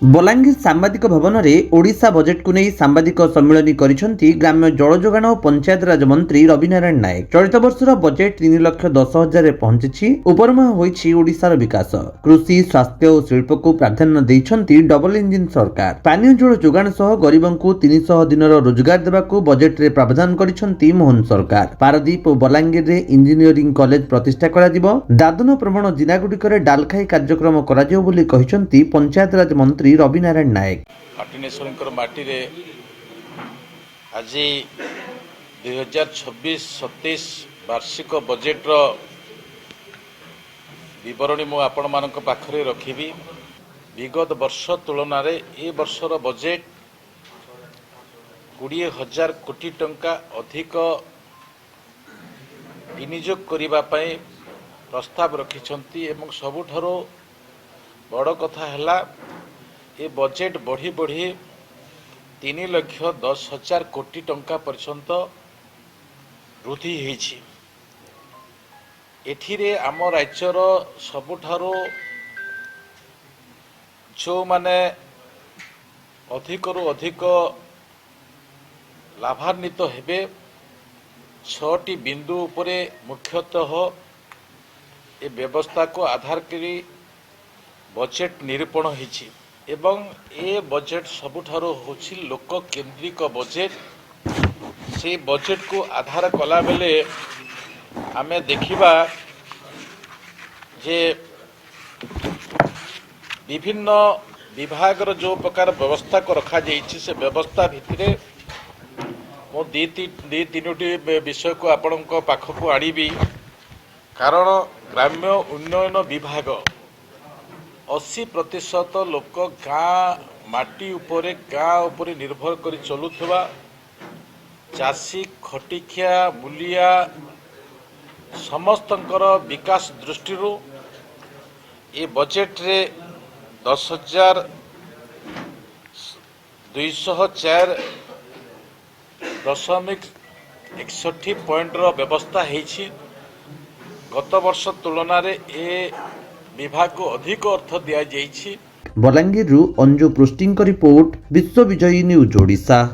बलांगीर सांबादिक भवन में ओडिशा बजेट को नहीं सांबादिक सम्मिलन करिसेंती ग्राम्य जल जोगाण और पंचायत राज मंत्री रवि नारायण नायक। चलित वर्षर बजेट 3,10,000 पहुंची उपरमा होईछि ओडिशार विकास। कृषि स्वास्थ्य और शिल्प को प्राधान्य देइछंती डबल इंजिन सरकार। पानीय जल जोगाण सह गरीबों को 300 दिन रोजगार देवाकू बजेट रे प्रावधान करिसेंती मोहन सरकार। पारादीप और बलांगीर रे इंजीनियरिंग कॉलेज प्रतिष्ठा करा जिवो। दादन प्रवण जिल्लागुड़िकर डालखाई कार्यक्रम कराजिवो बोली कहिसेंती पंचायत राज मंत्री रवि नारायण नायक। पाटिनेश्वर माटी रे आज 2026-27 वार्षिक बजेट विवरणी मु आपण मानक पाखरे रखिबी। विगत वर्ष तुलन में ए वर्षर बजेट 20,000 कोटी टंका अधिक विनियोग करिबा पई प्रस्ताव रखिछंती एवं सबुठारो बड़ कथा हैला ए बजेट बढ़ी बढ़ी 3,10,000 कोटी टंका पर्यंत वृद्धि होईछि। एथिरे आम राज्यर सबुठारो जो माने अधिकरु अधिक लाभान्वित हेबे 6टी बिंदु उपरे मुख्यतः ए व्यवस्था को आधार करी बजेट निरूपण होईछि एवं ए बजेट सबुठारो होछि लोक केंद्रिक बजेट। से बजेट को आधार कला बेले आमे देखिबा जे विभिन्न विभागर जो प्रकार व्यवस्था को रखा जाइछि से व्यवस्था भितरे मो दी तीनोटी विषय को आपणक पाखक आनिबी। कारण ग्राम्य उन्नयन विभाग 80% लोक गाँ माटी उपरे गाँ उपरे निर्भर कर चलुवा चाषी खटिखिया मूलिया समस्तंकर विकास दृष्टि ये बजेट रे 10,204.61 पॉइंट व्यवस्था है। गत वर्ष तुलन में ए विभाग को अधिक अर्थ दिया जाइछि। बलांगीर अंजु पृष्टि रिपोर्ट विश्व विजयी न्यूज ओडिशा।